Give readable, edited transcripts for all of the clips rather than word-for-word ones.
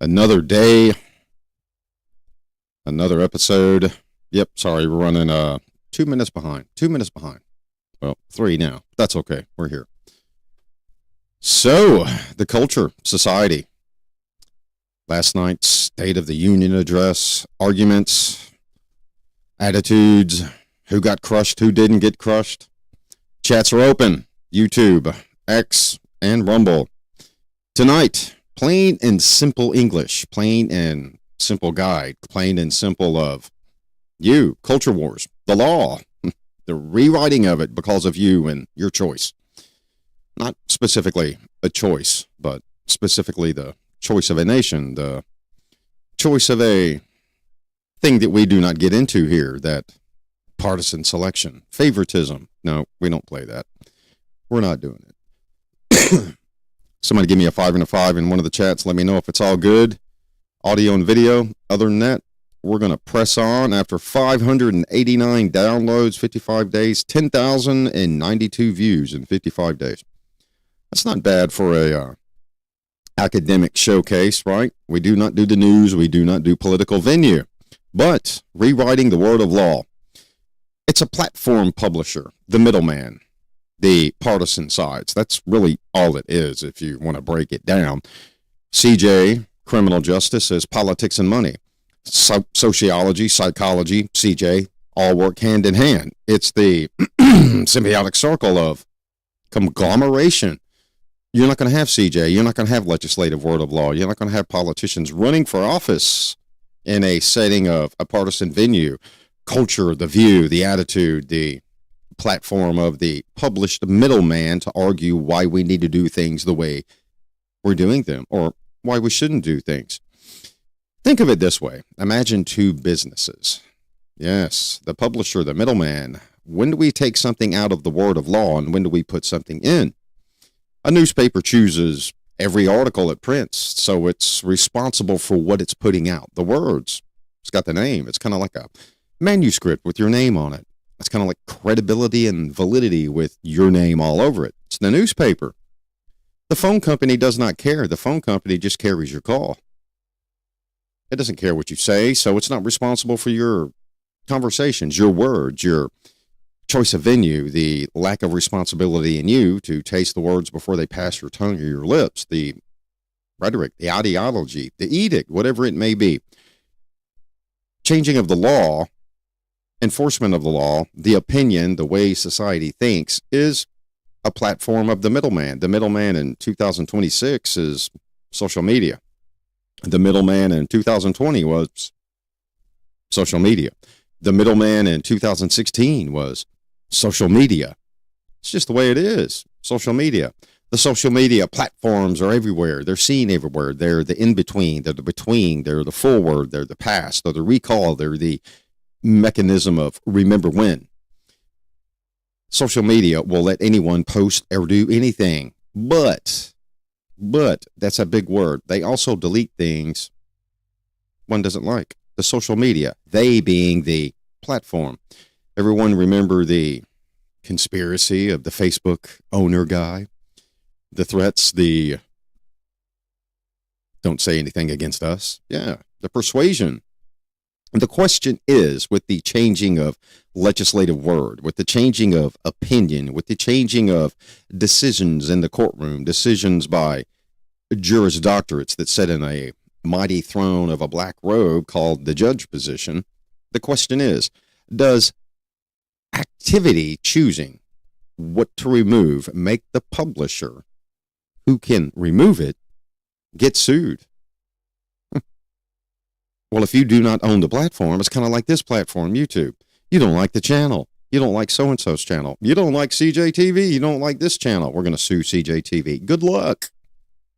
Another day, another episode. Yep, sorry, we're running 2 minutes behind. 2 minutes behind. Well, 3 now. That's okay. We're here. So, the culture, society. Last night's State of the Union address, arguments, attitudes, who got crushed, who didn't get crushed. Chats are open. YouTube, X, and Rumble. Tonight, plain and simple English, plain and simple guide, plain and simple of you, culture wars, the law, the rewriting of it because of you and your choice. Not specifically a choice, but specifically the choice of a nation, the choice of a thing that we do not get into here, that partisan selection, favoritism. No, we don't play that. We're not doing it. Somebody give me a 5 and a 5 in one of the chats. Let me know if it's all good. Audio and video. Other than that, we're going to press on after 589 downloads, 55 days, 10,092 views in 55 days. That's not bad for a academic showcase, right? We do not do the news. We do not do political venue. But rewriting the word of law. It's a platform publisher, the middleman. The partisan sides. That's really all it is if you want to break it down. CJ, criminal justice, is politics and money. Sociology, psychology, CJ, all work hand in hand. It's the symbiotic circle of conglomeration. You're not going to have CJ. You're not going to have legislative word of law. You're not going to have politicians running for office in a setting of a partisan venue. Culture, the view, the attitude, the platform of the published middleman to argue why we need to do things the way we're doing them or why we shouldn't do things. Think of it this way. Imagine two businesses. Yes, the publisher, the middleman. When do we take something out of the word of law and when do we put something in? A newspaper chooses every article it prints, so it's responsible for what it's putting out. The words, it's got the name. It's kind of like a manuscript with your name on it. It's kind of like credibility and validity with your name all over it. It's the newspaper. The phone company does not care. The phone company just carries your call. It doesn't care what you say, so it's not responsible for your conversations, your words, your choice of venue, the lack of responsibility in you to taste the words before they pass your tongue or your lips, the rhetoric, the ideology, the edict, whatever it may be. Changing of the law, enforcement of the law, the opinion, the way society thinks is a platform of the middleman. The middleman in 2026 is social media. The middleman in 2020 was social media. The middleman in 2016 was social media. It's just the way it is. Social media. The social media platforms are everywhere. They're seen everywhere. They're the in-between. They're the between. They're the forward. They're the past. They're the recall. They're the mechanism of remember when. Social media will let anyone post or do anything, but that's a big word. They also delete things one doesn't like. The social media, they being the platform. Everyone remember the conspiracy of the Facebook owner guy, the threats, the don't say anything against us. Yeah, the persuasion. The question is, with the changing of legislative word, with the changing of opinion, with the changing of decisions in the courtroom, decisions by juris doctorates that sit in a mighty throne of a black robe called the judge position, the question is, does activity choosing what to remove make the publisher who can remove it get sued? Well, if you do not own the platform, it's kind of like this platform, YouTube. You don't like the channel. You don't like so-and-so's channel. You don't like CJTV. You don't like this channel. We're going to sue CJTV. Good luck.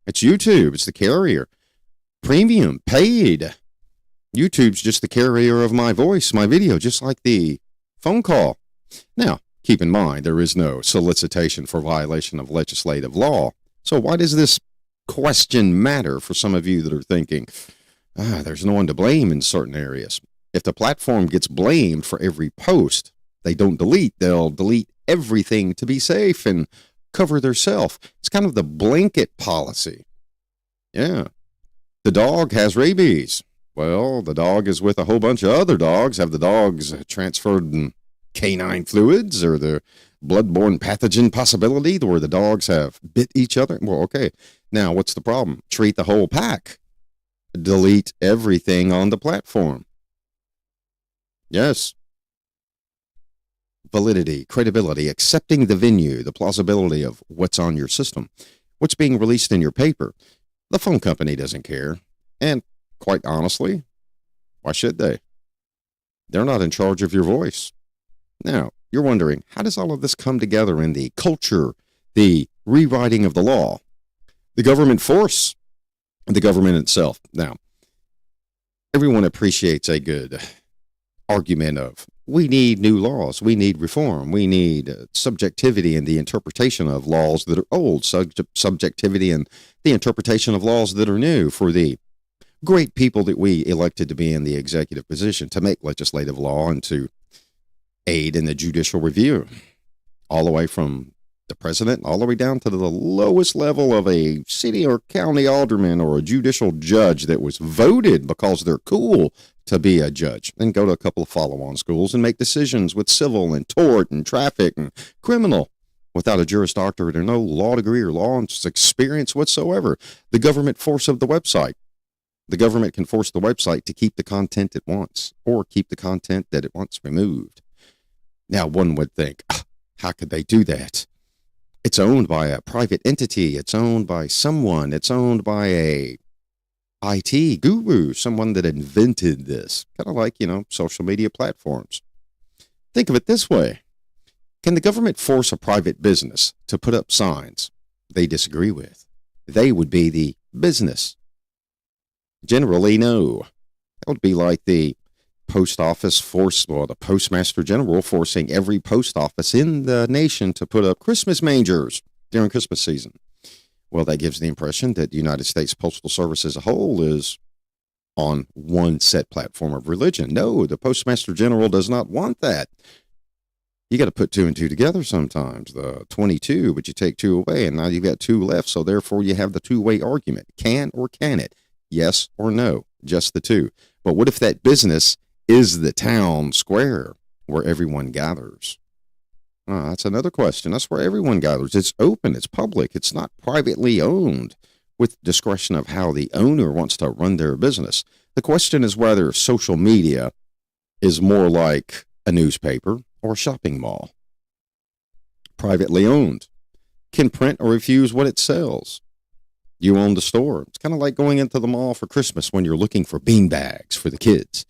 It's YouTube. It's the carrier. Premium, paid. YouTube's just the carrier of my voice, my video, just like the phone call. Now, keep in mind, there is no solicitation for violation of legislative law. So why does this question matter for some of you that are thinking, there's no one to blame in certain areas? If the platform gets blamed for every post they don't delete, they'll delete everything to be safe and cover theirself. It's kind of the blanket policy. Yeah. The dog has rabies. Well, the dog is with a whole bunch of other dogs. Have the dogs transferred canine fluids or the bloodborne pathogen possibility where the dogs have bit each other? Well, okay. Now, what's the problem? Treat the whole pack. Delete everything on the platform. Yes. Validity, credibility, accepting the venue, the plausibility of what's on your system, what's being released in your paper. The phone company doesn't care. And quite honestly, why should they? They're not in charge of your voice. Now, you're wondering, how does all of this come together in the culture, the rewriting of the law, the government force, the government itself? Now, everyone appreciates a good argument of, we need new laws, we need reform, we need subjectivity in the interpretation of laws that are old, subjectivity in the interpretation of laws that are new for the great people that we elected to be in the executive position to make legislative law and to aid in the judicial review, all the way from the president all the way down to the lowest level of a city or county alderman or a judicial judge that was voted because they're cool to be a judge, and go to a couple of follow-on schools and make decisions with civil and tort and traffic and criminal without a Juris Doctorate or no law degree or law experience whatsoever. The government force of the website. The government can force the website to keep the content it wants or keep the content that it wants removed. Now, one would think, how could they do that? It's owned by a private entity. It's owned by someone. It's owned by a IT guru, someone that invented this. Kind of like, social media platforms. Think of it this way. Can the government force a private business to put up signs they disagree with? They would be the business. Generally, no. That would be like the post office the postmaster general forcing every post office in the nation to put up Christmas mangers during Christmas season. Well, that gives the impression that the United States Postal Service as a whole is on one set platform of religion. No, the postmaster general does not want that. You got to put two and two together sometimes. The 22, but you take two away, and now you've got two left, so therefore you have the two-way argument. Can or can it? Yes or no? Just the two. But what if that business is the town square where everyone gathers? That's another question. That's where everyone gathers. It's open. It's public. It's not privately owned with discretion of how the owner wants to run their business. The question is whether social media is more like a newspaper or a shopping mall. Privately owned. Can print or refuse what it sells. You own the store. It's kind of like going into the mall for Christmas when you're looking for bean bags for the kids.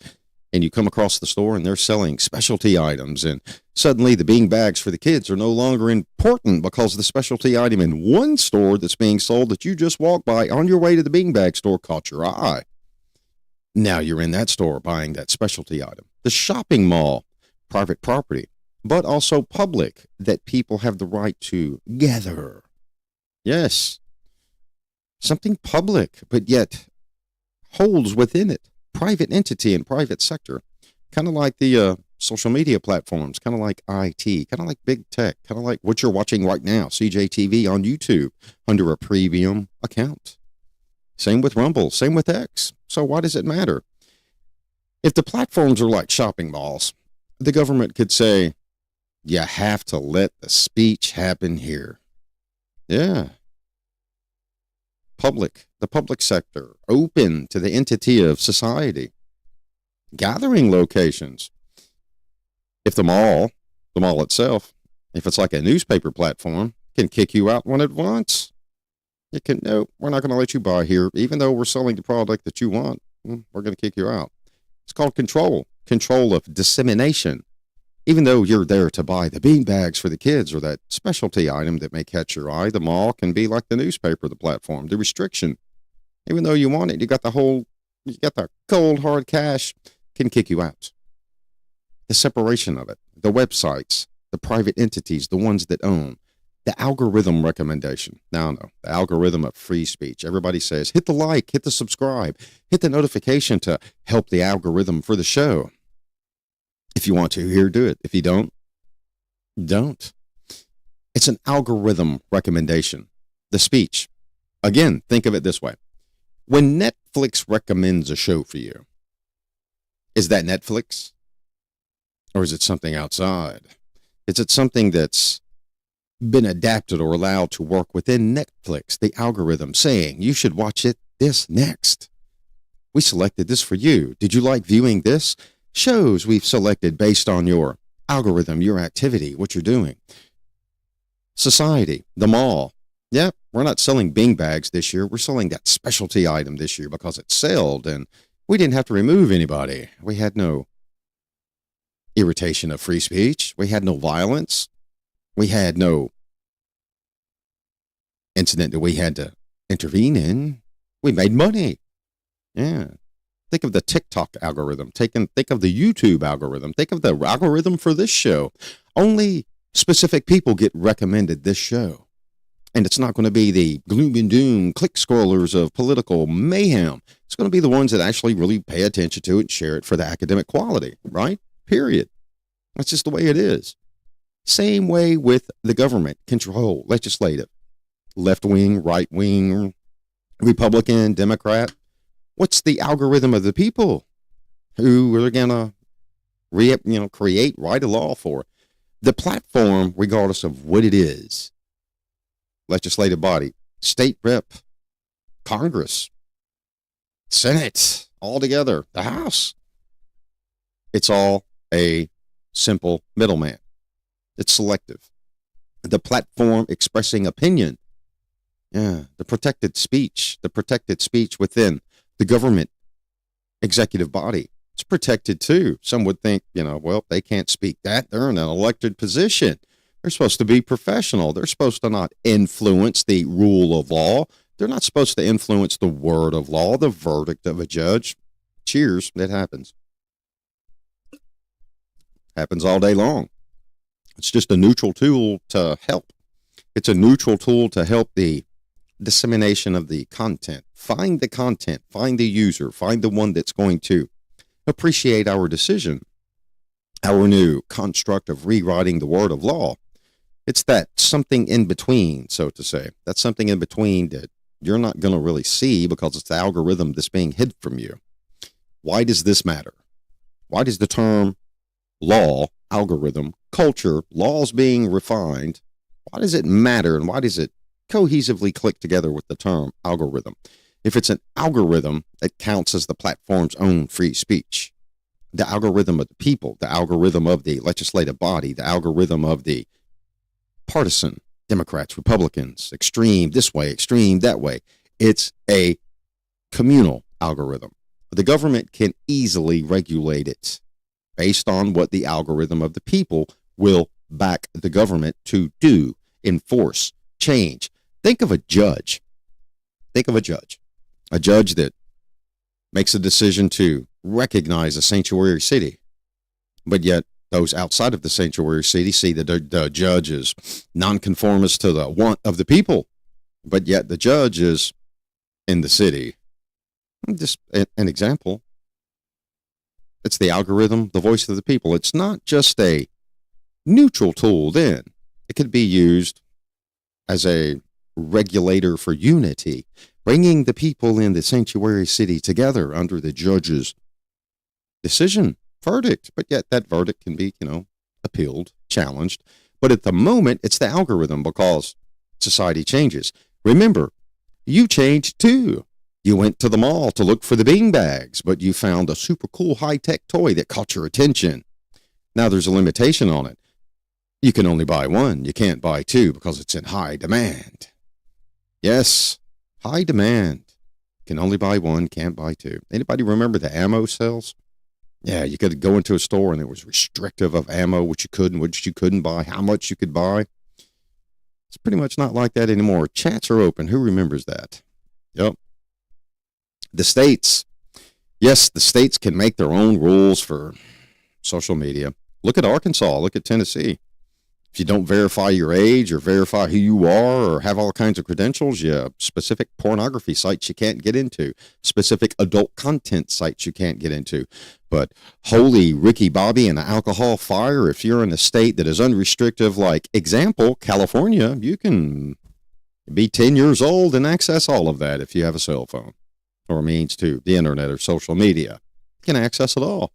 And you come across the store and they're selling specialty items, and suddenly the bean bags for the kids are no longer important because the specialty item in one store that's being sold that you just walked by on your way to the bean bag store caught your eye. Now you're in that store buying that specialty item. The shopping mall, private property, but also public, that people have the right to gather. Yes, something public, but yet holds within it private entity and private sector, kind of like the social media platforms, kind of like IT, kind of like big tech, kind of like what you're watching right now, CJTV on YouTube, under a premium account. Same with Rumble, same with X. So why does it matter? If the platforms are like shopping malls, the government could say, you have to let the speech happen here. Yeah. The public sector, open to the entity of society. Gathering locations. If the mall itself, if it's like a newspaper platform, can kick you out when it wants. It can, no, we're not going to let you buy here. Even though we're selling the product that you want, we're going to kick you out. It's called control of dissemination. Even though you're there to buy the bean bags for the kids or that specialty item that may catch your eye, the mall can be like the newspaper, the platform, the restriction. Even though you want it, you got the cold, hard cash, can kick you out. The separation of it, the websites, the private entities, the ones that own, the algorithm recommendation. Now, no, the algorithm of free speech. Everybody says, hit the like, hit the subscribe, hit the notification to help the algorithm for the show. If you want to, here, do it. If you don't. It's an algorithm recommendation. The speech. Again, think of it this way. When Netflix recommends a show for you. Is that Netflix? Or is it something outside? Is it something that's been adapted or allowed to work within Netflix, the algorithm saying you should watch this next? We selected this for you. Did you like viewing this? Shows we've selected based on your algorithm, your activity, what you're doing. Society, the mall. Yeah, we're not selling Bing bags this year. We're selling that specialty item this year because it sold, and we didn't have to remove anybody. We had no irritation of free speech. We had no violence. We had no incident that we had to intervene in. We made money. Yeah. Think of the TikTok algorithm. Think of the YouTube algorithm. Think of the algorithm for this show. Only specific people get recommended this show. And it's not going to be the gloom and doom click scrollers of political mayhem. It's going to be the ones that actually really pay attention to it and share it for the academic quality, right? Period. That's just the way it is. Same way with the government control, legislative, left wing, right wing, Republican, Democrat. What's the algorithm of the people who are going to create, write a law for? The platform, regardless of what it is, legislative body, state rep, Congress, Senate, all together, the House. It's all a simple middleman. It's selective. The platform expressing opinion. Yeah, the protected speech within the government executive body. It's protected too. Some would think, well, they can't speak that. They're in an elected position. They're supposed to be professional. They're supposed to not influence the rule of law. They're not supposed to influence the word of law, the verdict of a judge. Cheers, it happens. Happens all day long. It's just a neutral tool to help. It's a neutral tool to help the dissemination of the content. Find the content, find the user, find the one that's going to appreciate our decision, our new construct of rewriting the word of law. It's that something in between, so to say. That's something in between that you're not going to really see because it's the algorithm that's being hid from you. Why does this matter? Why does the term law, algorithm, culture, laws being refined, why does it matter and why does it cohesively click together with the term algorithm? If it's an algorithm, it counts as the platform's own free speech. The algorithm of the people, the algorithm of the legislative body, the algorithm of the partisan, Democrats, Republicans, extreme this way, extreme that way. It's a communal algorithm. The government can easily regulate it based on what the algorithm of the people will back the government to do, enforce, change. Think of a judge. Think of a judge. A judge that makes a decision to recognize a sanctuary city, but yet those outside of the sanctuary city see that the judge is nonconformist to the want of the people, but yet the judge is in the city. Just an example. It's the algorithm, the voice of the people. It's not just a neutral tool then. It could be used as a regulator for unity, bringing the people in the sanctuary city together under the judge's decision, verdict. But yet that verdict can be, appealed, challenged. But at the moment, it's the algorithm because society changes. Remember, you changed too. You went to the mall to look for the bean bags, but you found a super cool high-tech toy that caught your attention. Now there's a limitation on it. You can only buy one. You can't buy two because it's in high demand. Yes, high demand. Can only buy one, can't buy two. Anybody remember the ammo sales? Yeah, you could go into a store and it was restrictive of ammo, what you could and what you couldn't buy, how much you could buy. It's pretty much not like that anymore. Chats are open. Who remembers that? Yep. The states. Yes, the states can make their own rules for social media. Look at Arkansas. Look at Tennessee. If you don't verify your age or verify who you are or have all kinds of credentials, specific pornography sites you can't get into, specific adult content sites you can't get into. But holy Ricky Bobby and the alcohol fire, if you're in a state that is unrestrictive, like example, California, you can be 10 years old and access all of that if you have a cell phone. or means to the internet or social media. You can access it all.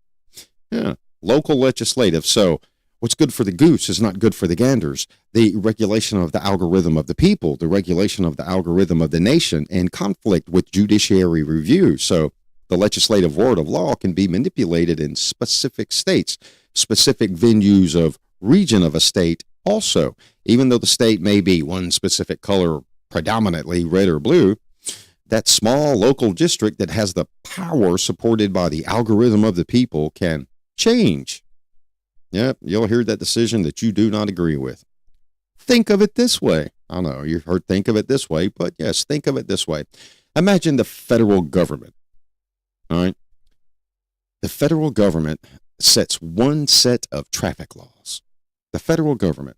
Yeah. Local legislative. So what's good for the goose is not good for the ganders. The regulation of the algorithm of the people, the regulation of the algorithm of the nation, in conflict with judiciary review. So the legislative word of law can be manipulated in specific states, specific venues of region of a state also. Even though the state may be one specific color, predominantly red or blue, that small local district that has the power supported by the algorithm of the people can change. Yep, you'll hear that decision that you do not agree with. Think of it this way. I know you heard think of it this way, but yes, think of it this way. Imagine the federal government. All right. The federal government sets one set of traffic laws. The federal government.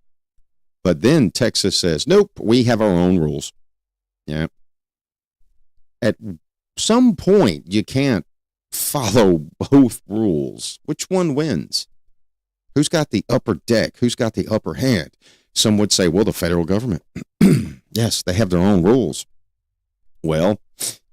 But then Texas says, nope, we have our own rules. Yeah. At some point, you can't follow both rules. Which one wins? Who's got the upper deck? Who's got the upper hand? Some would say, well, the federal government. Yes, they have their own rules. Well,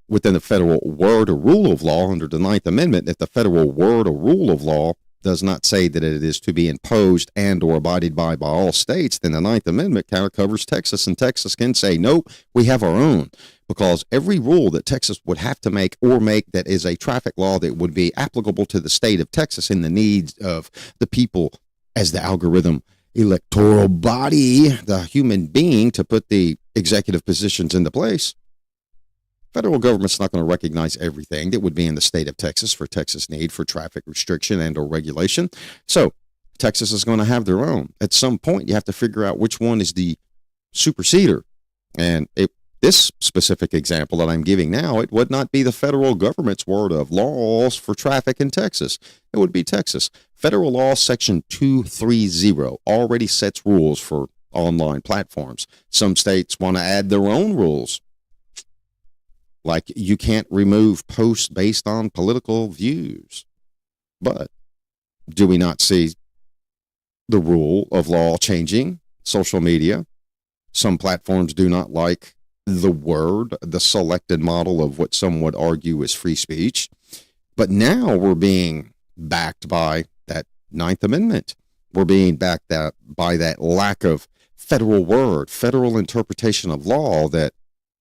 within the federal word or rule of law under the Ninth Amendment, if the federal word or rule of law does not say that it is to be imposed and or abided by all states, then the Ninth Amendment kind of covers Texas, and Texas can say, nope, we have our own, because every rule that Texas would have to make that is a traffic law that would be applicable to the state of Texas in the needs of the people as the algorithm electoral body, the human being to put the executive positions into place. Federal government's not going to recognize everything that would be in the state of Texas for Texas need for traffic restriction and or regulation. So Texas is going to have their own. At some point, you have to figure out which one is the superseder. And this specific example that I'm giving now, it would not be the federal government's word of laws for traffic in Texas. It would be Texas. Federal law section 230 already sets rules for online platforms. Some states want to add their own rules. Like you can't remove posts based on political views. But do we not see the rule of law changing? Social media. Some platforms do not like the selected model of what some would argue is free speech. But now we're being backed by that Ninth Amendment. We're being backed by that lack of federal interpretation of law that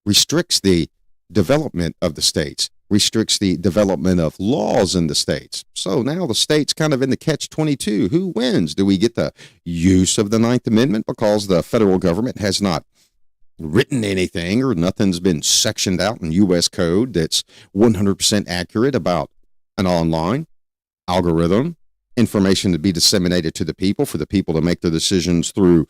restricts the development of the states, restricts the development of laws in the states. So now the state's kind of in the catch-22. Who wins? Do we get the use of the Ninth Amendment because the federal government has not written anything or nothing's been sectioned out in U.S. code that's 100% accurate about an online algorithm, information to be disseminated to the people for the people to make their decisions through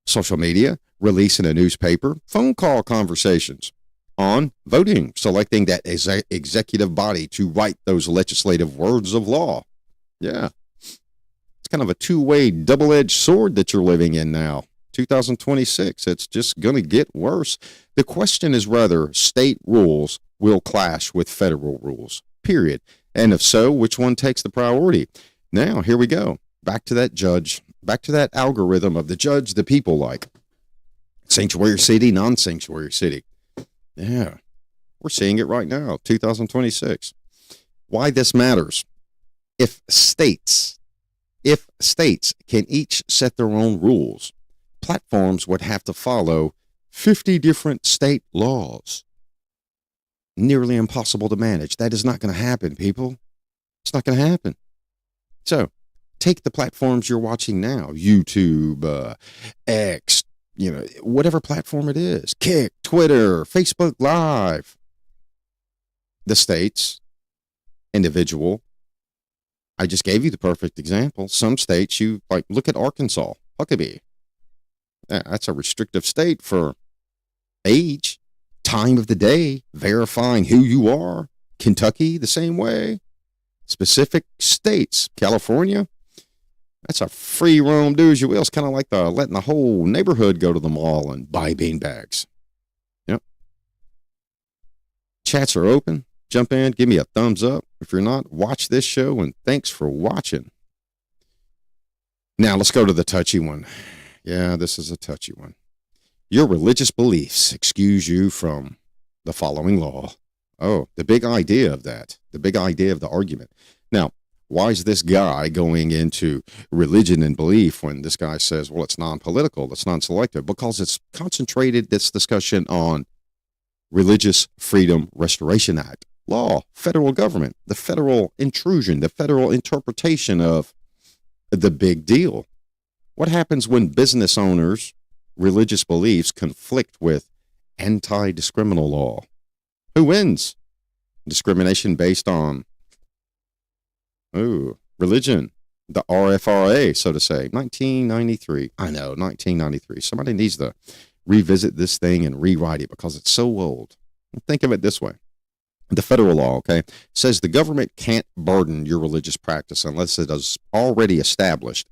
social media, release in a newspaper, phone call conversations on voting, selecting that executive body to write those legislative words of law. Yeah. It's kind of a two-way, double-edged sword that you're living in now. 2026, it's just going to get worse. The question is whether state rules will clash with federal rules, period. And if so, which one takes the priority? Now, here we go. Back to that judge, back to that algorithm of the judge the people like. Sanctuary city, non-sanctuary city. Yeah, we're seeing it right now, 2026. Why this matters. If states can each set their own rules, platforms would have to follow 50 different state laws. Nearly impossible to manage. That is not going to happen, people. It's not going to happen. So take the platforms you're watching now, YouTube, X, whatever platform it is, Kick, Twitter, Facebook Live. The states, individual. I just gave you the perfect example. Some states, look at Arkansas, Huckabee. That's a restrictive state for age, time of the day, verifying who you are. Kentucky, the same way. Specific states, California, that's a free roam, do as you will. It's kind of like letting the whole neighborhood go to the mall and buy bean bags. Yep. Chats are open. Jump in, give me a thumbs up. If you're not, watch this show, and thanks for watching. Now, let's go to the touchy one. Yeah, this is a touchy one. Your religious beliefs excuse you from the following law. Oh, the big idea of that, the big idea of the argument. Now, why is this guy going into religion and belief when this guy says, well, it's non-political, it's non-selective? Because it's concentrated this discussion on Religious Freedom Restoration Act, law, federal government, the federal intrusion, the federal interpretation of the big deal. What happens when business owners' religious beliefs conflict with anti-discriminal law? Who wins? Discrimination based on religion. The RFRA, so to say. 1993. I know, 1993. Somebody needs to revisit this thing and rewrite it because it's so old. Think of it this way. The federal law, okay, says the government can't burden your religious practice unless it is already established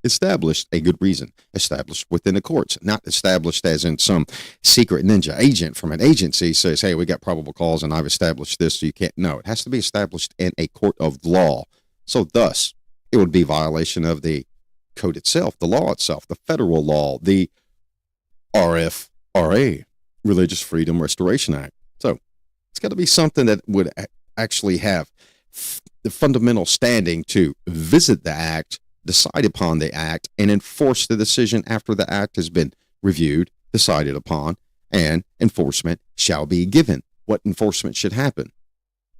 a good reason, established within the courts, not established as in some secret ninja agent from an agency says, hey, we got probable cause and I've established this, so you can't. No, it has to be established in a court of law. So thus, it would be violation of the code itself, the law itself, the federal law, the RFRA, Religious Freedom Restoration Act. So it's got to be something that would actually have the fundamental standing to visit the act, decide upon the act, and enforce the decision after the act has been reviewed, decided upon, and enforcement shall be given. What enforcement should happen?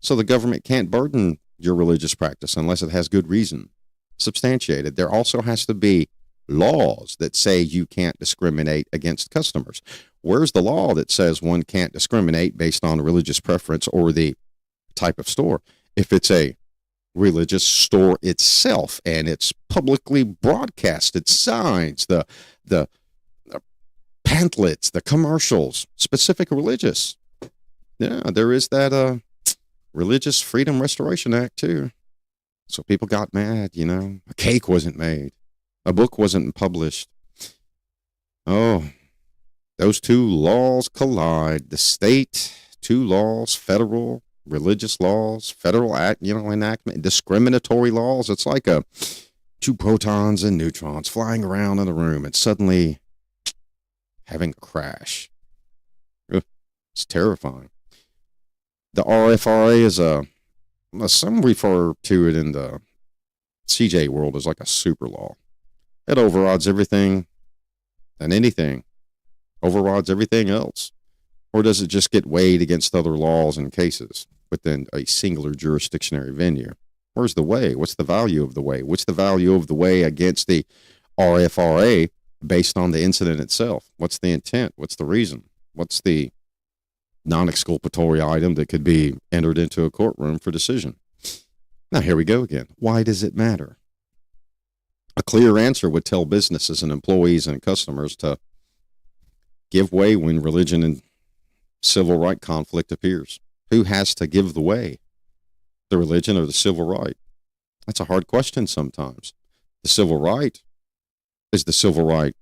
So the government can't burden your religious practice unless it has good reason substantiated. There also has to be laws that say you can't discriminate against customers. Where's the law that says one can't discriminate based on religious preference or the type of store? If it's a religious store itself and it's publicly broadcasted signs, the pamphlets, the commercials, specific religious. Yeah, there is that Religious Freedom Restoration Act too. So people got mad, a cake wasn't made. A book wasn't published. Oh, those two laws collide. The state, two laws, federal, religious laws, federal act, enactment, discriminatory laws. It's like two protons and neutrons flying around in a room and suddenly having a crash. It's terrifying. The RFRA is some refer to it in the CJ world as like a super law. It overrides everything and anything. Overrides everything else. Or does it just get weighed against other laws and cases within a singular jurisdictionary venue? Where's the way? What's the value of the way? What's the value of the way against the RFRA based on the incident itself? What's the intent? What's the reason? What's the non-exculpatory item that could be entered into a courtroom for decision? Now, here we go again. Why does it matter? A clear answer would tell businesses and employees and customers to give way when religion and civil right conflict appears. Who has to give the way? The religion or the civil right? That's a hard question sometimes. The civil right, is the civil right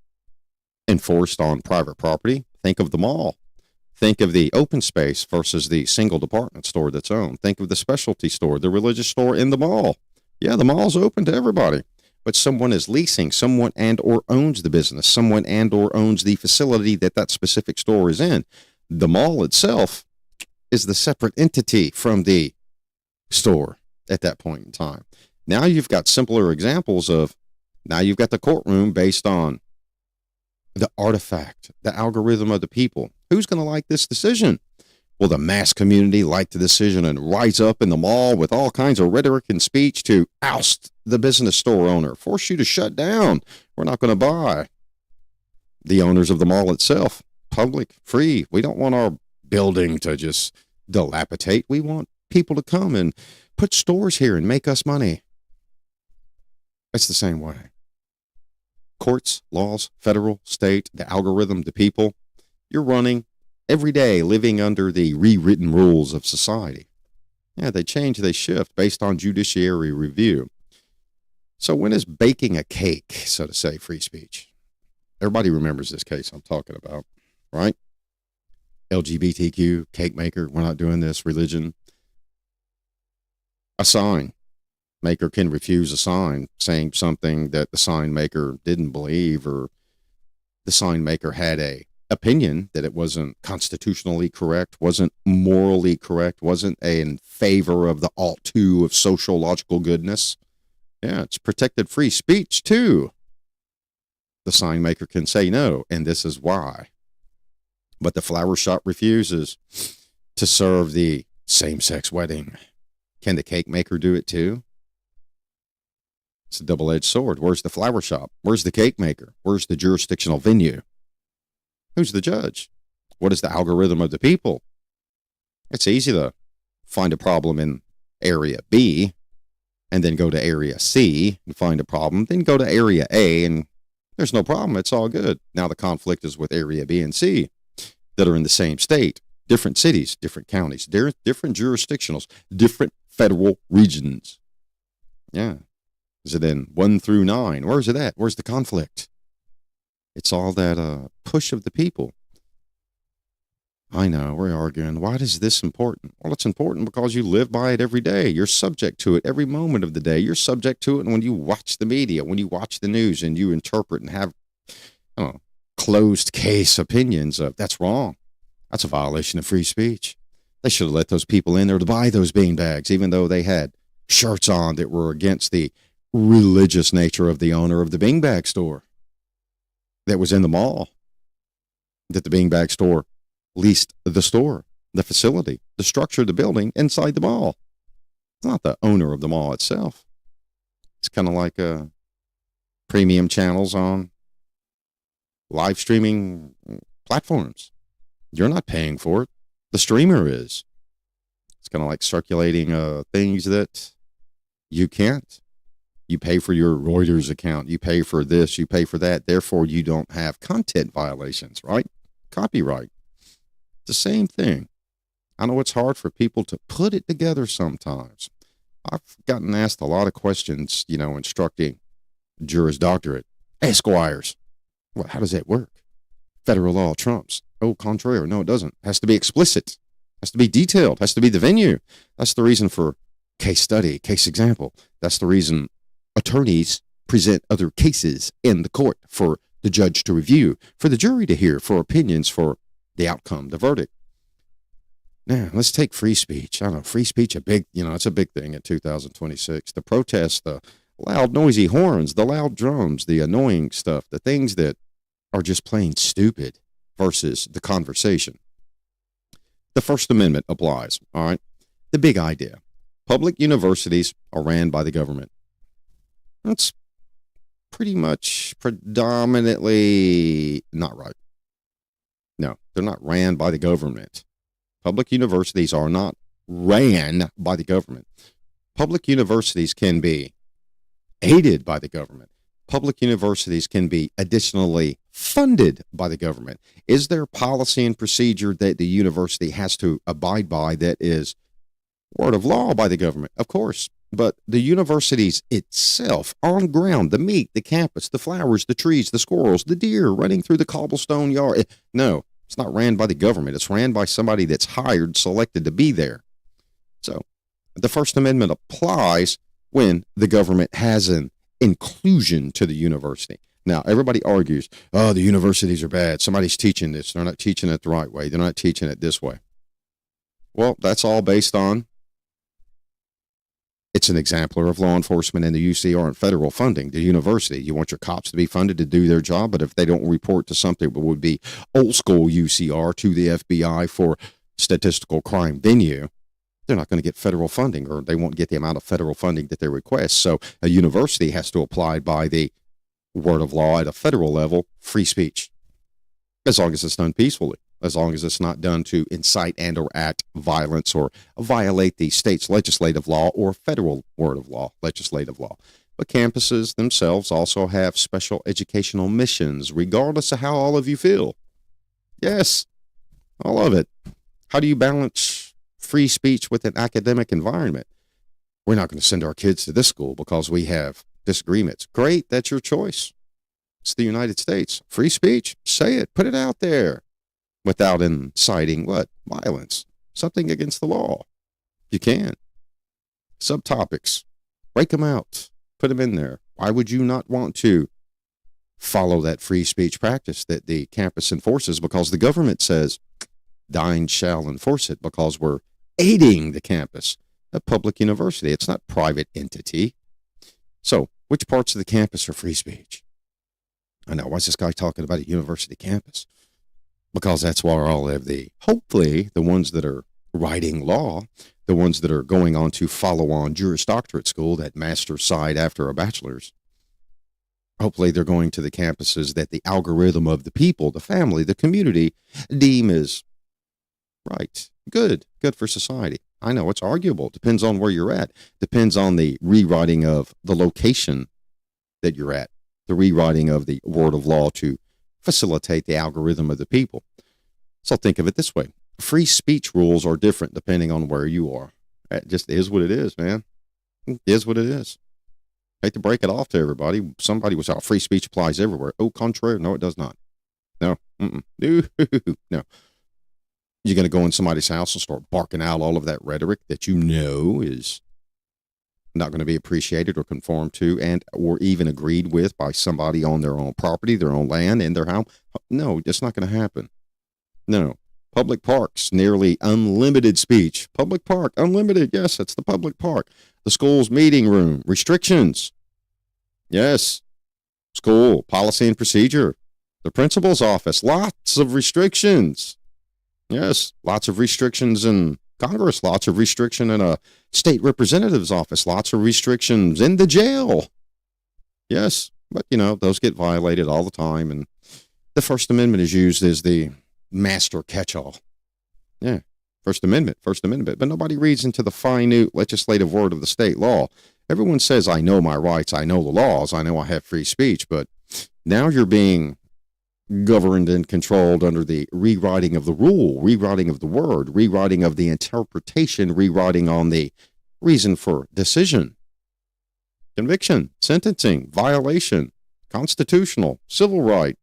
enforced on private property? Think of the mall. Think of the open space versus the single department store that's owned. Think of the specialty store, the religious store in the mall. Yeah, the mall's open to everybody, but someone is leasing, someone and or owns the business, someone and or owns the facility that specific store is in. The mall itself is the separate entity from the store at that point in time. Now you've got simpler examples of, now you've got the courtroom based on the artifact, the algorithm of the people. Who's going to like this decision? Will the mass community like the decision and rise up in the mall with all kinds of rhetoric and speech to oust the business store owner, force you to shut down? We're not going to buy. The owners of the mall itself, public, free. We don't want our building to just dilapidate. We want people to come and put stores here and make us money. It's the same way. Courts, laws, federal, state, the algorithm, the people. You're running every day, living under the rewritten rules of society. Yeah, they change, they shift based on judiciary review. So when is baking a cake, so to say, free speech? Everybody remembers this case I'm talking about, right? LGBTQ, cake maker, we're not doing this, religion. A sign maker can refuse a sign saying something that the sign maker didn't believe, or the sign maker had a opinion that it wasn't constitutionally correct, wasn't morally correct, wasn't in favor of the alt two of sociological goodness. Yeah, it's protected free speech too. The sign maker can say no, and this is why. But the flower shop refuses to serve the same-sex wedding. Can the cake maker do it too? It's a double-edged sword. Where's the flower shop? Where's the cake maker? Where's the jurisdictional venue? Who's the judge? What is the algorithm of the people? It's easy to find a problem in area B and then go to area C and find a problem, then go to area A and there's no problem. It's all good. Now the conflict is with area B and C that are in the same state, different cities, different counties, different jurisdictionals, different federal regions. Yeah. Is it in 1 through 9? Where's it at? Where's the conflict? It's all that push of the people. I know, we're arguing. Why is this important? Well, it's important because you live by it every day. You're subject to it every moment of the day. You're subject to it when you watch the media, when you watch the news, and you interpret and have closed case opinions of that's wrong. That's a violation of free speech. They should have let those people in there to buy those beanbags, even though they had shirts on that were against the religious nature of the owner of the beanbag store that was in the mall, that the beanbag store leased the store, the facility, the structure of the building inside the mall. It's not the owner of the mall itself. It's kind of like premium channels on live streaming platforms. You're not paying for it. The streamer is. It's kind of like circulating things that you can't. You pay for your Reuters account. You pay for this. You pay for that. Therefore, you don't have content violations, right? Copyright. It's the same thing. I know it's hard for people to put it together sometimes. I've gotten asked a lot of questions, instructing Juris Doctorate. Esquires. Well, how does that work? Federal law trumps. Au contraire. No, it doesn't. It has to be explicit. It has to be detailed. It has to be the venue. That's the reason for case study, case example. That's the reason attorneys present other cases in the court for the judge to review, for the jury to hear, for opinions, for the outcome, the verdict. Now, let's take free speech. I know, free speech, it's a big thing in 2026. The protests, the loud, noisy horns, the loud drums, the annoying stuff, the things that are just plain stupid versus the conversation. The First Amendment applies, all right? The big idea. Public universities are ran by the government. That's pretty much predominantly not right. No, they're not ran by the government. Public universities are not ran by the government. Public universities can be aided by the government. Public universities can be additionally funded by the government. Is there policy and procedure that the university has to abide by that is word of law by the government? Of course. But the universities itself, on ground, the meat, the campus, the flowers, the trees, the squirrels, the deer running through the cobblestone yard. No, it's not ran by the government. It's ran by somebody that's hired, selected to be there. So the First Amendment applies when the government has an inclusion to the university. Now, everybody argues, oh, the universities are bad. Somebody's teaching this. They're not teaching it the right way. They're not teaching it this way. Well, that's all based on it's an exemplar of law enforcement and the UCR and federal funding. The university, you want your cops to be funded to do their job, but if they don't report to something that would be old school UCR to the FBI for statistical crime venue, they're not going to get federal funding, or they won't get the amount of federal funding that they request. So a university has to apply by the word of law at a federal level, free speech, as long as it's done peacefully. As long as it's not done to incite and or act violence or violate the state's legislative law or federal word of law, legislative law. But campuses themselves also have special educational missions, regardless of how all of you feel. Yes, all of it. How do you balance free speech with an academic environment? We're not going to send our kids to this school because we have disagreements. Great, that's your choice. It's the United States. Free speech, say it, put it out there. Without inciting what? Violence. Something against the law. You can. Subtopics. Break them out. Put them in there. Why would you not want to follow that free speech practice that the campus enforces because the government says, thine shall enforce it, because we're aiding the campus, a public university. It's not private entity. So which parts of the campus are free speech? I know. Why is this guy talking about a university campus? Because that's where all of hopefully the ones that are writing law, the ones that are going on to follow on Juris Doctorate school, that master's side after a bachelor's, hopefully they're going to the campuses that the algorithm of the people, the family, the community deem is right, good for society. I know it's arguable. Depends on where you're at. Depends on the rewriting of the location that you're at, the rewriting of the word of law to facilitate the algorithm of the people. So think of it this way. Free speech rules are different depending on where you are. It just is what it is, man. It is what it is. Hate to break it off to everybody. Somebody was out, free speech applies everywhere. Oh, contrary. No, it does not. No. No. No. You're going to go in somebody's house and start barking out all of that rhetoric that you know is not going to be appreciated or conformed to and or even agreed with by somebody on their own property, their own land, in their house. No, it's not going to happen. No. Public parks, nearly unlimited speech. Public park, unlimited. Yes, it's the public park. The school's meeting room, restrictions. Yes. School, policy and procedure. The principal's office, lots of restrictions. Yes, lots of restrictions in Congress, lots of restriction in a state representative's office, lots of restrictions in the jail. Yes, but, those get violated all the time. And the First Amendment is used as the master catch-all. Yeah, First Amendment. But nobody reads into the minute legislative word of the state law. Everyone says, I know my rights, I know the laws, I know I have free speech, but now you're being governed and controlled under the rewriting of the rule, rewriting of the word, rewriting of the interpretation, rewriting on the reason for decision, conviction, sentencing, violation, constitutional, civil right.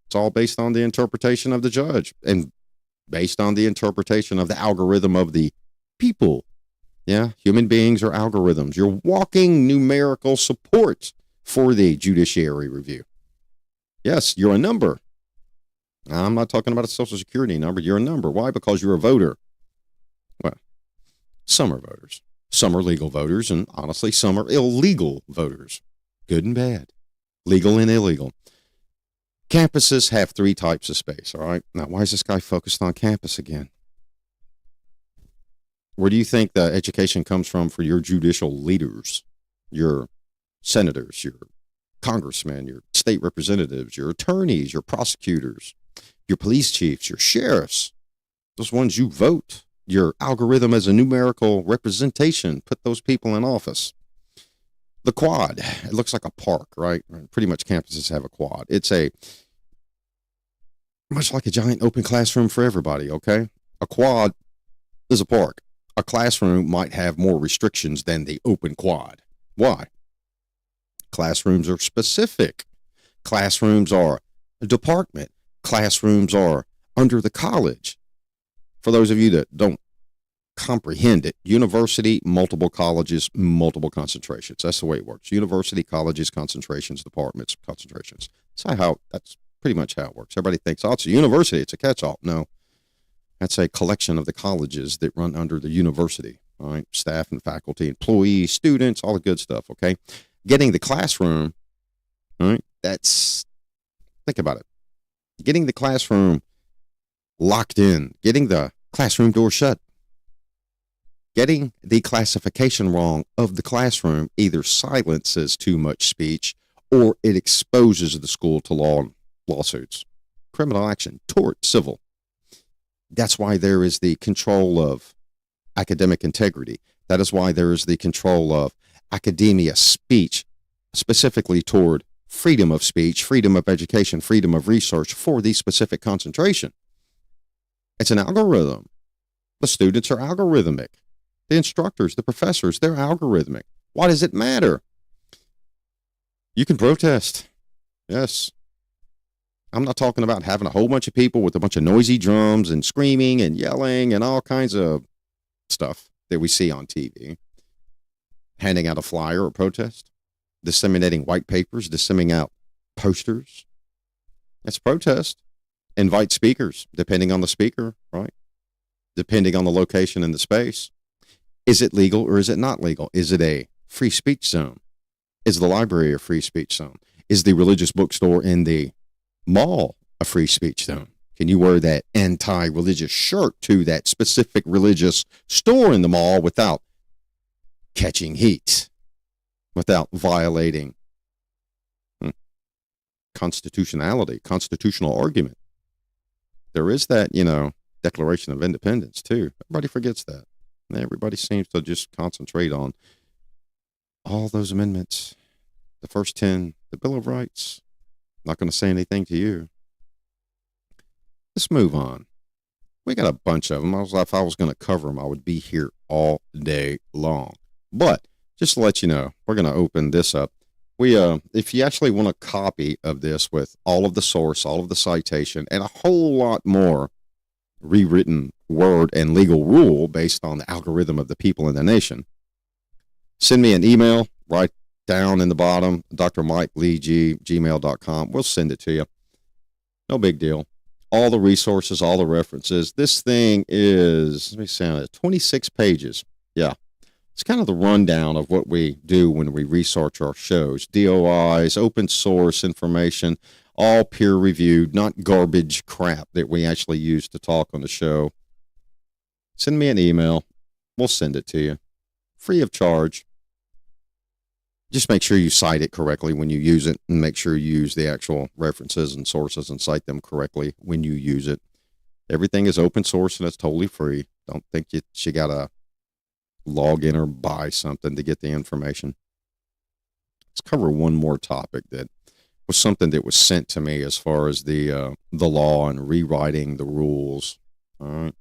It's all based on the interpretation of the judge and based on the interpretation of the algorithm of the people. Yeah, human beings are algorithms. You're walking numerical support for the judiciary review. Yes, you're a number. I'm not talking about a social security number. You're a number. Why? Because you're a voter. Well, some are voters. Some are legal voters, and honestly, some are illegal voters. Good and bad. Legal and illegal. Campuses have 3 types of space, all right? Now, why is this guy focused on campus again? Where do you think the education comes from for your judicial leaders, your senators, your congressmen, your state representatives, your attorneys, your prosecutors, your police chiefs, your sheriffs, those ones you vote? Your algorithm as a numerical representation, put those people in office. The quad, it looks like a park, right? Pretty much campuses have a quad. It's much like a giant open classroom for everybody, okay? A quad is a park. A classroom might have more restrictions than the open quad. Why? Classrooms are specific. Classrooms are a department. Classrooms are under the college. For those of you that don't comprehend it, university, multiple colleges, multiple concentrations. That's the way it works. University, colleges, concentrations, departments, concentrations. That's pretty much how it works. Everybody thinks, oh, it's a university, it's a catch-all. No, that's a collection of the colleges that run under the university. All right, staff and faculty, employees, students, all the good stuff, okay? Getting the classroom, all right, think about it. Getting the classroom locked in, getting the classroom door shut, getting the classification wrong of the classroom either silences too much speech or it exposes the school to lawsuits, criminal action, tort, civil. That's why there is the control of academic integrity. That is why there is the control of academia speech, specifically toward freedom of speech, freedom of education, freedom of research for the specific concentration. It's an algorithm. The students are algorithmic. The instructors, the professors, they're algorithmic. Why does it matter? You can protest. Yes. I'm not talking about having a whole bunch of people with a bunch of noisy drums and screaming and yelling and all kinds of stuff that we see on TV. Handing out a flyer or protest, disseminating white papers, disseminating out posters. That's protest. Invite speakers, depending on the speaker, right? Depending on the location and the space. Is it legal or is it not legal? Is it a free speech zone? Is the library a free speech zone? Is the religious bookstore in the mall a free speech zone? Can you wear that anti-religious shirt to that specific religious store in the mall without catching heat, without violating constitutionality, constitutional argument? There is that, Declaration of Independence too. Everybody forgets that. Everybody seems to just concentrate on all those amendments. The first 10, the Bill of Rights. Not going to say anything to you. Let's move on. We got a bunch of them. If I was going to cover them, I would be here all day long. But just to let you know, we're going to open this up. If you actually want a copy of this with all of the source, all of the citation, and a whole lot more rewritten word and legal rule based on the algorithm of the people in the nation, send me an email right down in the bottom, drmikeleeg@gmail.com. We'll send it to you. No big deal. All the resources, all the references. This thing is, let me say, 26 pages. Yeah. It's kind of the rundown of what we do when we research our shows. DOIs, open source information, all peer-reviewed, not garbage crap that we actually use to talk on the show. Send me an email. We'll send it to you. Free of charge. Just make sure you cite it correctly when you use it, and make sure you use the actual references and sources and cite them correctly when you use it. Everything is open source and it's totally free. Don't think you got to log in or buy something to get the information. Let's cover one more topic that was something that was sent to me as far as the law and rewriting the rules. All right.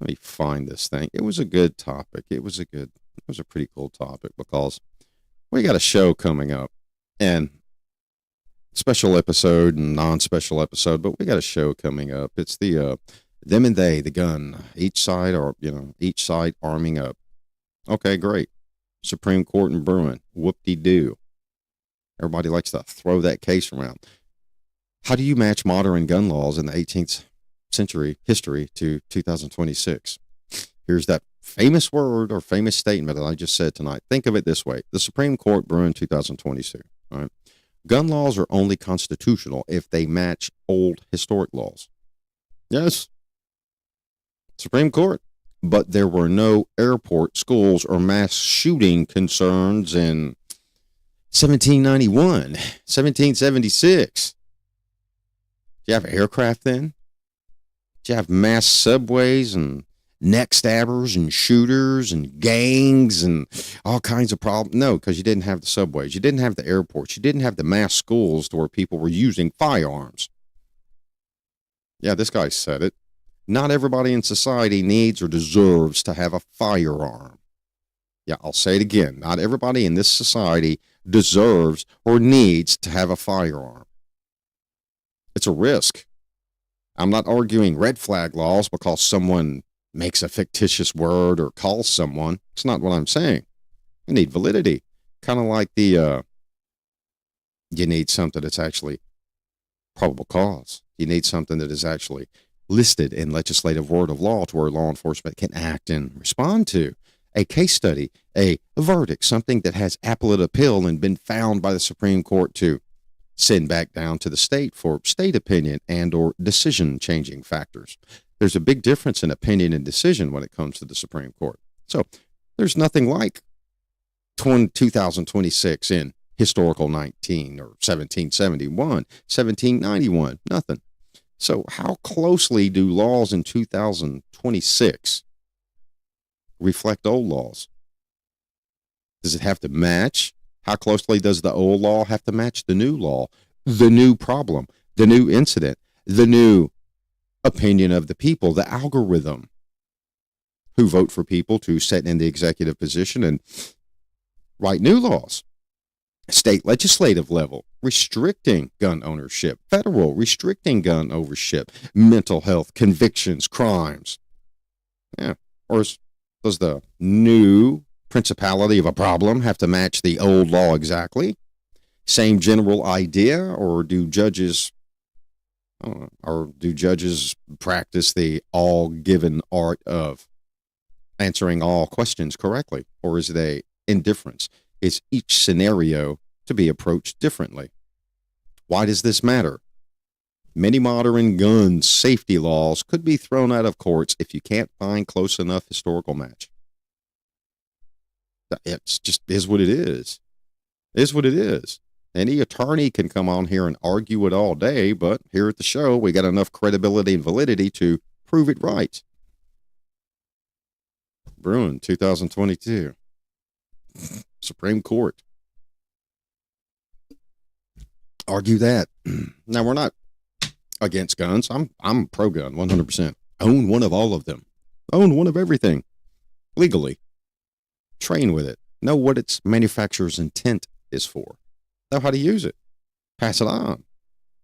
Let me find this thing. It was a good topic. It was a pretty cool topic because we got a show coming up, and special episode and non-special episode, but we got a show coming up. It's the them and they, the gun, each side arming up. Okay, great. Supreme Court and Bruin, whoop-de-doo. Everybody likes to throw that case around. How do you match modern gun laws in the 18th century history to 2026? Here's that famous word or famous statement that I just said tonight. Think of it this way. The Supreme Court, Bruin, 2022. All right. Gun laws are only constitutional if they match old historic laws. Yes. Supreme Court. But there were no airport, schools, or mass shooting concerns in 1791, 1776. Did you have aircraft then? Did you have mass subways and neck stabbers and shooters and gangs and all kinds of problems? No, because you didn't have the subways. You didn't have the airports. You didn't have the mass schools to where people were using firearms. Yeah, this guy said it. Not everybody in society needs or deserves to have a firearm. Yeah, I'll say it again. Not everybody in this society deserves or needs to have a firearm. It's a risk. I'm not arguing red flag laws because someone makes a fictitious word or calls someone. It's not what I'm saying. You need validity. Kind of like you need something that's actually probable cause. You need something that is actually listed in legislative word of law to where law enforcement can act and respond to. A case study, a verdict, something that has appellate appeal and been found by the Supreme Court to send back down to the state for state opinion and or decision changing factors. There's a big difference in opinion and decision when it comes to the Supreme Court. So there's nothing like 2026 in historical 19 or 1771, 1791, nothing. So how closely do laws in 2026 reflect old laws? Does it have to match? How closely does the old law have to match the new law, the new problem, the new incident, the new opinion of the people, the algorithm who vote for people to sit in the executive position and write new laws? State legislative level, restricting gun ownership, federal restricting gun ownership, mental health, convictions, crimes. Yeah. Or does the new principality of a problem have to match the old law exactly? same general idea, or do judges practice the all given art of answering all questions correctly, or is they indifference? Is each scenario to be approached differently? Why does this matter? Many modern gun safety laws could be thrown out of courts if you can't find close enough historical match. It's just is what it is. Is what it is. Any attorney can come on here and argue it all day, but here at the show, we got enough credibility and validity to prove it right. Bruin, 2022. Supreme Court. Argue that. Now, we're not against guns. I'm pro-gun, 100%. Own one of all of them. Own one of everything. Legally. Train with it. Know what its manufacturer's intent is for. Know how to use it. Pass it on.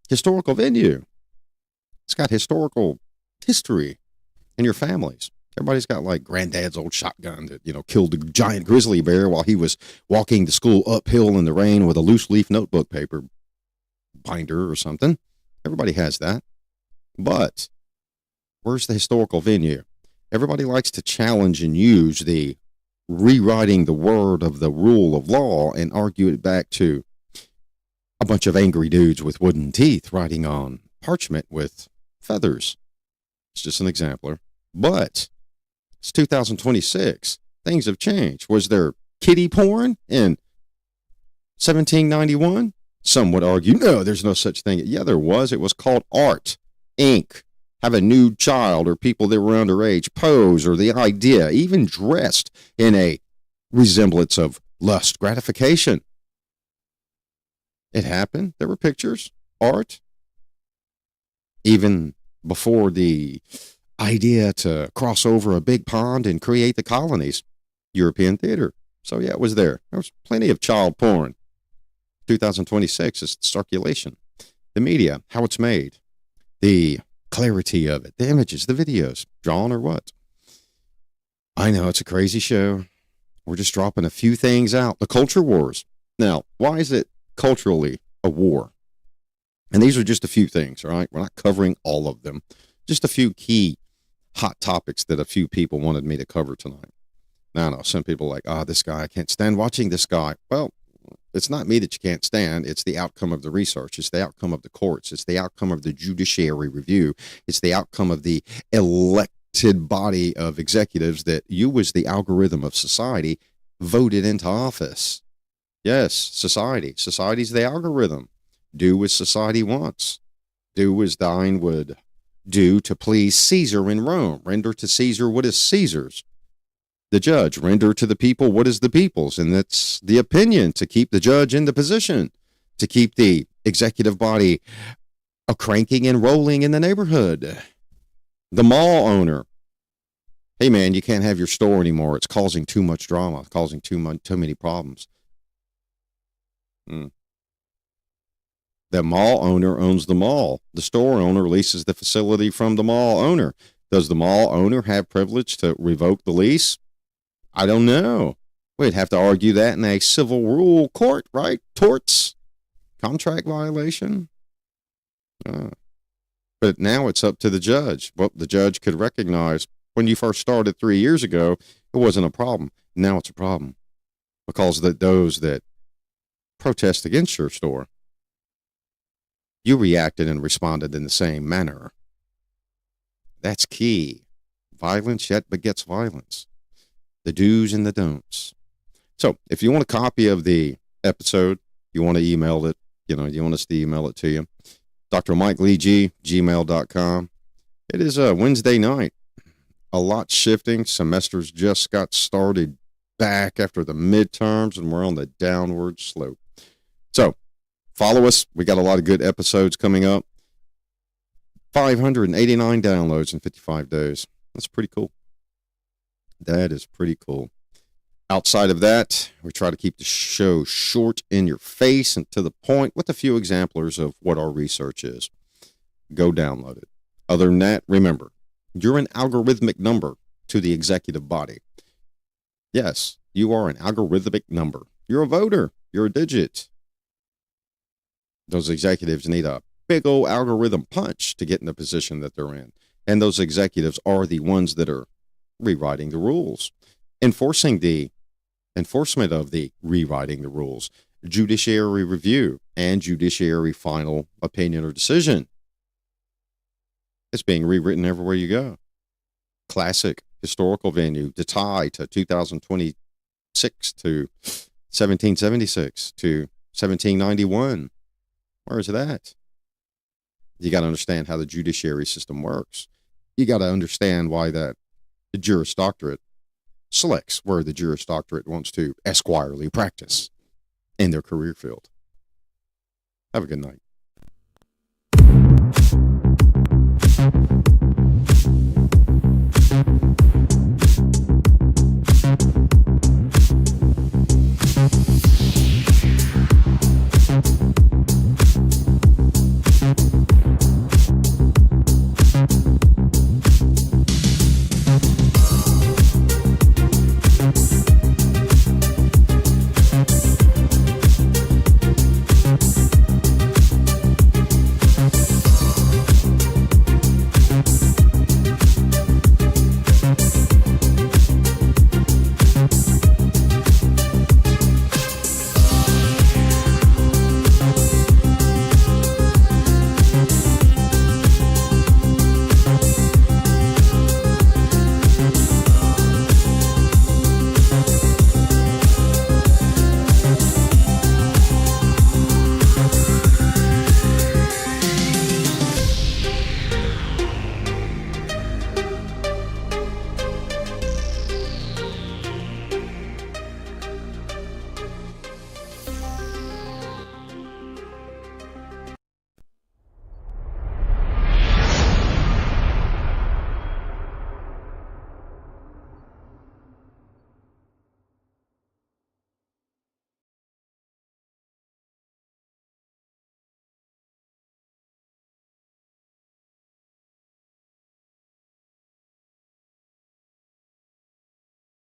Historical venue. It's got historical history in your families. Everybody's got like granddad's old shotgun that, killed the giant grizzly bear while he was walking to school uphill in the rain with a loose leaf notebook paper binder or something. Everybody has that. But where's the historical venue? Everybody likes to challenge and use the rewriting the word of the rule of law and argue it back to a bunch of angry dudes with wooden teeth writing on parchment with feathers. It's just an exemplar. But it's 2026. Things have changed. Was there kiddie porn in 1791? Some would argue, no, there's no such thing. Yeah, there was. It was called art, ink. Have a nude child or people that were underage pose, or the idea, even dressed in a resemblance of lust gratification. It happened. There were pictures, art. Even before the idea to cross over a big pond and create the colonies, European theater. So yeah, it was there. There was plenty of child porn. 2026 is circulation. The media, how it's made, the clarity of it, the images, the videos, drawn or what. I know it's a crazy show. We're just dropping a few things out. The culture wars. Now, why is it culturally a war? And these are just a few things, all right? We're not covering all of them. Just a few key hot topics that a few people wanted me to cover tonight. Now, I know some people are like, this guy, I can't stand watching this guy. Well, it's not me that you can't stand. It's the outcome of the research. It's the outcome of the courts. It's the outcome of the judiciary review. It's the outcome of the elected body of executives that you, as the algorithm of society, voted into office. Yes, society. Society's the algorithm. Do as society wants. Do as thine would do to please Caesar in Rome. Render to Caesar what is Caesar's. The judge, render to the people what is the people's, and that's the opinion to keep the judge in the position, to keep the executive body cranking and rolling in the neighborhood. The mall owner, hey man, you can't have your store anymore. It's causing too much drama, causing too many problems. The mall owner owns the mall. The store owner leases the facility from the mall owner. Does the mall owner have privilege to revoke the lease? I don't know. We'd have to argue that in a civil rule court, right? Torts, contract violation. But now it's up to the judge. What the judge could recognize when you first started 3 years ago, it wasn't a problem. Now it's a problem because those that protest against your store, you reacted and responded in the same manner. That's key. Violence yet begets violence. The do's and the don'ts. So if you want a copy of the episode, you want to email it, you want us to email it to you. Dr. Mike Lee G, gmail.com. It is a Wednesday night. A lot shifting. Semesters just got started back after the midterms, and we're on the downward slope. So follow us. We got a lot of good episodes coming up. 589 downloads in 55 days. That's pretty cool. That is pretty cool. Outside of that, we try to keep the show short, in your face, and to the point with a few exemplars of what our research is. Go download it. Other than that, remember, you're an algorithmic number to the executive body. Yes, you are an algorithmic number. You're a voter. You're a digit. Those executives need a big old algorithm punch to get in the position that they're in. And those executives are the ones that are rewriting the rules, enforcing the enforcement of the rewriting the rules, judiciary review, and judiciary final opinion or decision. It's being rewritten everywhere you go. Classic historical venue to tie to 2026 to 1776 to 1791. Where is it at? You got to understand how the judiciary system works. You got to understand why that the Juris Doctorate selects where the Juris Doctorate wants to esquirely practice in their career field. Have a good night.